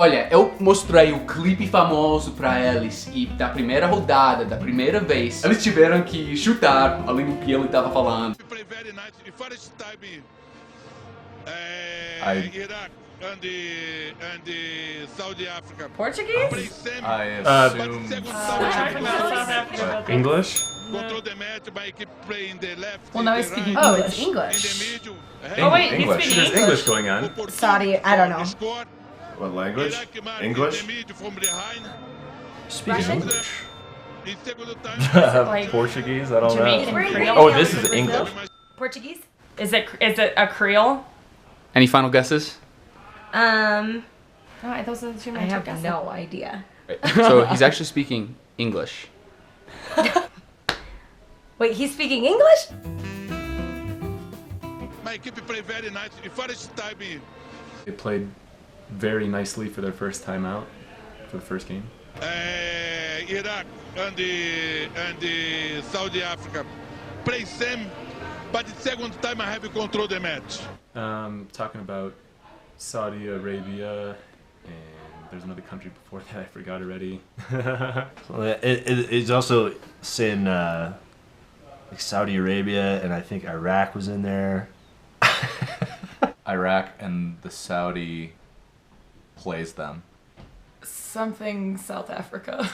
Olha, eu mostrei o clipe famoso pra eles e da primeira rodada, da primeira vez, eles tiveram que chutar a língua que ele tava falando. Iraq and Saudi Africa. Portuguese? I assume English? Control the match by keep playing the left. Well, now he's speaking right, English. in the English. middle. Oh wait, he's English. speaking There's English. English going on. Saudi, I don't know. Score. What language? Iraq mark English? in the middle from behind. Speaking Russian? English. In second time. Like Portuguese? I don't Jamaican know. Creole? Oh, this is English. Portuguese? Is it a Creole? Any final guesses? Um, No, those are the two I have no idea. So he's actually speaking English. Wait, he's speaking English? My keep play very nice. In first time. They played very nicely for their first time out, for the first game. Iraq and the Saudi Africa play same, but the second time I have control the match. Talking about Saudi Arabia, and there's another country before that I forgot already. Well, it's also saying like Saudi Arabia, and I think Iraq was in there. Iraq and the Saudi plays them. Something South Africa.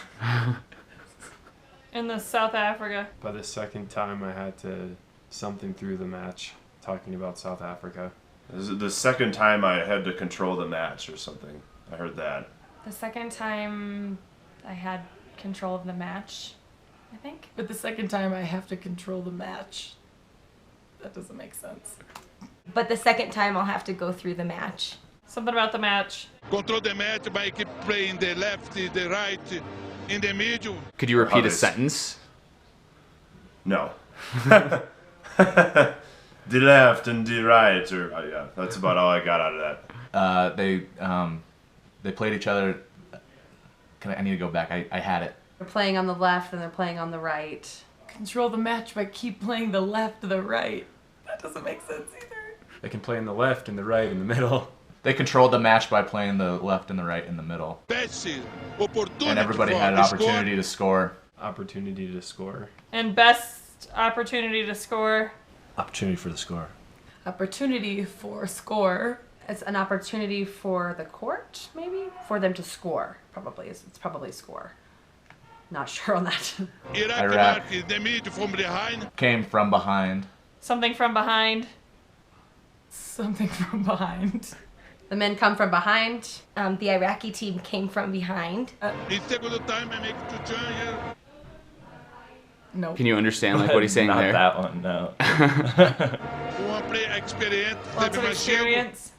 In the South Africa. By the second time I had to something through the match, talking about South Africa. This is the second time I had to control the match or something. I heard that. The second time I had control of the match, I think. But the second time I have to control the match. That doesn't make sense. But the second time I'll have to go through the match. Something about the match. Control the match by keep playing the left, the right, in the middle. Could you repeat a Others. sentence? No. The left and the right, or yeah, that's about all I got out of that. They played each other. I need to go back. I had it. They're playing on the left and they're playing on the right. Control the match by keep playing the left to the right. That doesn't make sense either. They can play in the left and the right and the middle. They controlled the match by playing the left and the right in the middle. Best opportunity And everybody for had an the opportunity to score. Opportunity to score. And best opportunity to score. Opportunity for the score. Opportunity for score. It's an opportunity for the court, maybe? For them to score, probably. It's probably score. Not sure on that. Iraq Iraq. mark in the middle from behind. Came from behind. Something from behind. Something from behind. The men come from behind. The Iraqi team came from behind. In second time I make to turn here. No. Can you understand like what he's saying Not there? that one, no. You want to play experience? Lots of experience.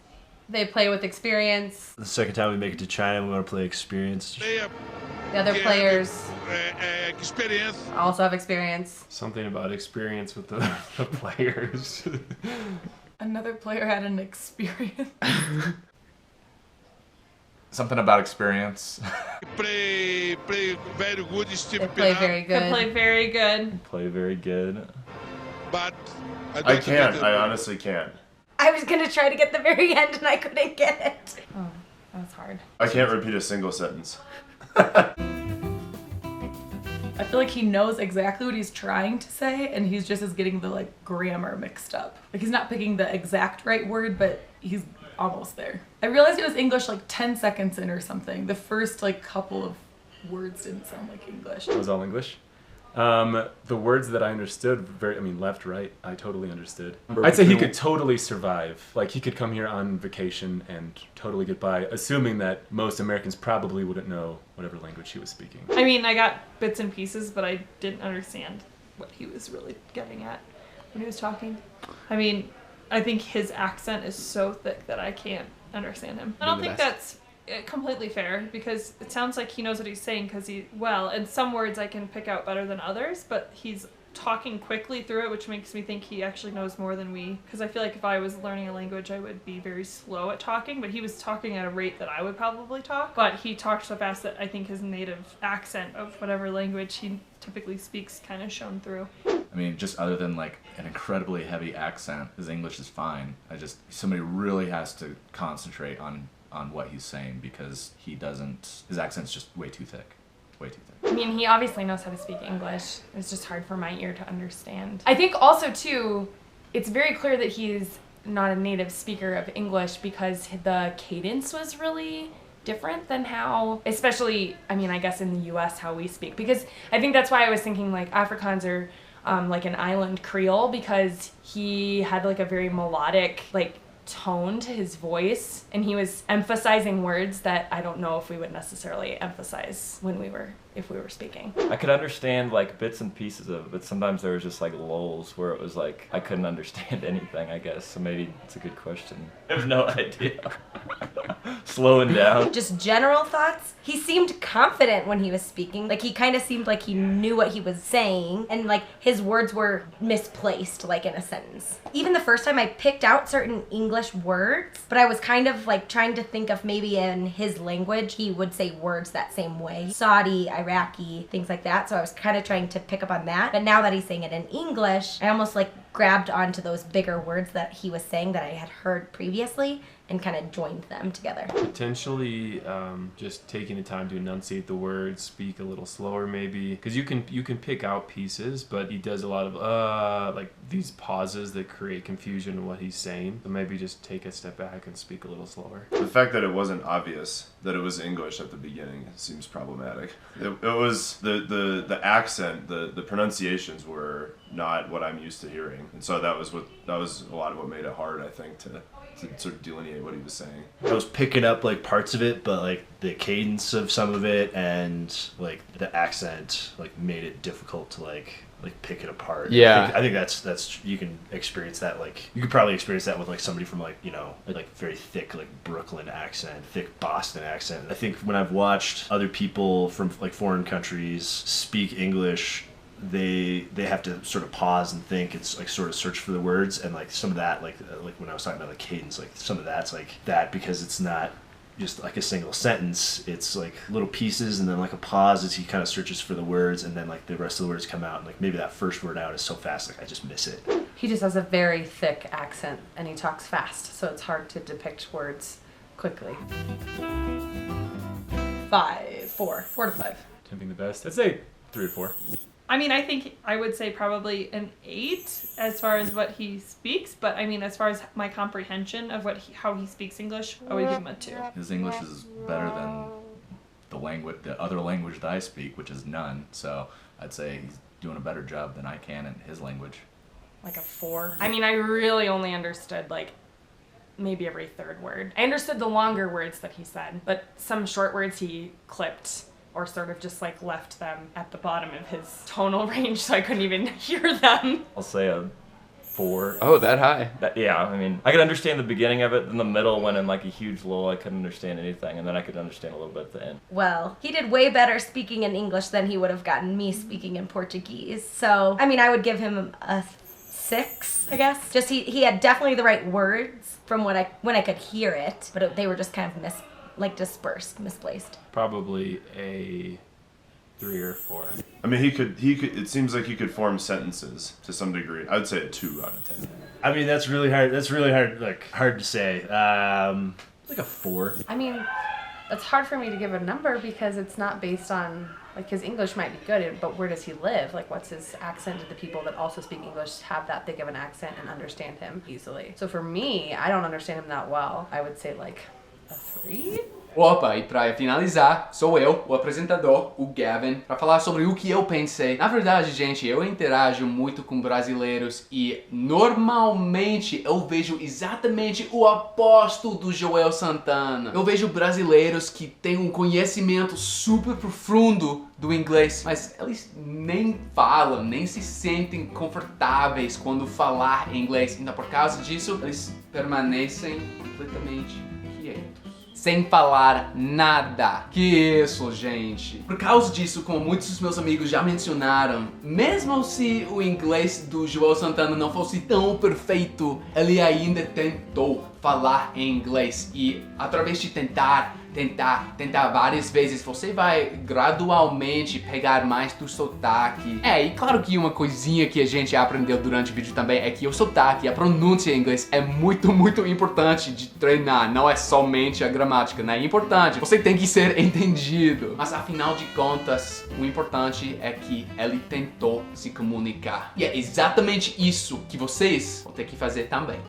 They play with experience. The second time we make it to China, we want to play experience. Play The other players experience. also have experience. Something about experience with the players. Another player had an experience. Something about experience. Play very good, Steve They play Pinar, very Can good. play very good. Play very good. but I don't can't. get I it. honestly can't. I was gonna try to get the very end and I couldn't get it. Oh, that's hard. I can't repeat a single sentence. I feel like he knows exactly what he's trying to say, and he's just getting the like grammar mixed up. Like he's not picking the exact right word, but he's almost there. I realized it was English like 10 seconds in or something. The first like couple of words didn't sound like English. It was all English. The words that I understood, left, right, I totally understood. I'd say he could totally survive. Like, he could come here on vacation and totally get by, assuming that most Americans probably wouldn't know whatever language he was speaking. I mean, I got bits and pieces, but I didn't understand what he was really getting at when he was talking. I mean, I think his accent is so thick that I can't understand him. I don't think that's completely fair, because it sounds like he knows what he's saying, and some words I can pick out better than others, but he's talking quickly through it, which makes me think he actually knows more than we, because I feel like if I was learning a language I would be very slow at talking, but he was talking at a rate that I would probably talk, but he talked so fast that I think his native accent of whatever language he typically speaks kind of shone through. I mean, just other than like an incredibly heavy accent, his English is fine. Somebody really has to concentrate on on what he's saying because his accent's just way too thick. Way too thick. I mean, he obviously knows how to speak English. It's just hard for my ear to understand. I think also, too, it's very clear that he's not a native speaker of English because the cadence was really different than how, especially, I mean, I guess in the US, how we speak. Because I think that's why I was thinking, like, Afrikaans are like an island Creole because he had, like, a very melodic, like, tone to his voice, and he was emphasizing words that I don't know if we would necessarily emphasize if we were speaking. I could understand like bits and pieces of it, but sometimes there was just like lulls where it was like I couldn't understand anything, I guess. So maybe it's a good question. I have no idea. Slowing down. Just general thoughts. He seemed confident when he was speaking. Like he kind of seemed like he knew what he was saying, and like his words were misplaced, like in a sentence. Even the first time I picked out certain English words, but I was kind of like trying to think of maybe in his language he would say words that same way. Saudi, Iraqi, things like that. So I was kind of trying to pick up on that. But now that he's saying it in English, I almost like grabbed onto those bigger words that he was saying that I had heard previously and kind of joined them together. Potentially just taking the time to enunciate the words, speak a little slower maybe, because you can pick out pieces, but he does a lot of like these pauses that create confusion in what he's saying. So maybe just take a step back and speak a little slower. The fact that it wasn't obvious that it was English at the beginning seems problematic. It was the accent, the pronunciations were not what I'm used to hearing, and so that was a lot of what made it hard, I think, to sort of delineate what he was saying. I was picking up like parts of it, but like the cadence of some of it and like the accent like made it difficult to like pick it apart. Yeah. I think that's you can experience that, like you could probably experience that with like somebody from like, you know, like very thick like Brooklyn accent, thick Boston accent. I think when I've watched other people from like foreign countries speak English, they have to sort of pause and think. It's like sort of search for the words, and like some of that like when I was talking about the cadence, like some of that's like that because it's not just like a single sentence, it's like little pieces and then like a pause as he kind of searches for the words, and then like the rest of the words come out, and like maybe that first word out is so fast like I just miss it. He just has a very thick accent and he talks fast, so it's hard to depict words quickly. 4 to 5. Attempting the best. I'd say 3 or 4. I mean, I think I would say probably an 8 as far as what he speaks, but I mean, as far as my comprehension of how he speaks English, I would give him a 2. His English is better than the other language that I speak, which is none. So I'd say he's doing a better job than I can in his language. Like a 4. I mean, I really only understood like maybe every third word. I understood the longer words that he said, but some short words he clipped or sort of just like left them at the bottom of his tonal range so I couldn't even hear them. I'll say a 4. Oh, that high? Yeah, I mean, I could understand the beginning of it, then the middle went in like a huge lull, I couldn't understand anything, and then I could understand a little bit at the end. Well, he did way better speaking in English than he would have gotten me speaking in Portuguese. So, I mean, I would give him a 6, I guess. Just he had definitely the right words from when I could hear it, but they were just kind of dispersed, misplaced. Probably a 3 or 4. I mean, he could. It seems like he could form sentences to some degree. I would say a 2 out of 10. I mean, that's really hard. That's really hard. Like hard to say. Like a 4. I mean, it's hard for me to give a number because it's not based on, like, his English might be good, but where does he live? Like, what's his accent? Do the people that also speak English have that thick of an accent and understand him easily? So for me, I don't understand him that well. I would say like a 3? Opa, e pra finalizar, sou eu, o apresentador, o Gavin, pra falar sobre o que eu pensei. Na verdade, gente, eu interajo muito com brasileiros e normalmente eu vejo exatamente o oposto do Joel Santana. Eu vejo brasileiros que têm um conhecimento super profundo do inglês, mas eles nem falam, nem se sentem confortáveis quando falar inglês. Então, por causa disso, eles permanecem completamente quietos, sem falar nada. Que isso, gente. Por causa disso, como muitos dos meus amigos já mencionaram, mesmo se o inglês do Joel Santana não fosse tão perfeito, ele ainda tentou. falar em inglês. E através de tentar várias vezes, você vai gradualmente pegar mais do sotaque. E claro que uma coisinha que a gente aprendeu durante o vídeo também é que o sotaque, a pronúncia em inglês é muito importante de treinar. Não é somente a gramática, né? É importante. Você tem que ser entendido. Mas afinal de contas, o importante é que ele tentou se comunicar. E é exatamente isso que vocês vão ter que fazer também.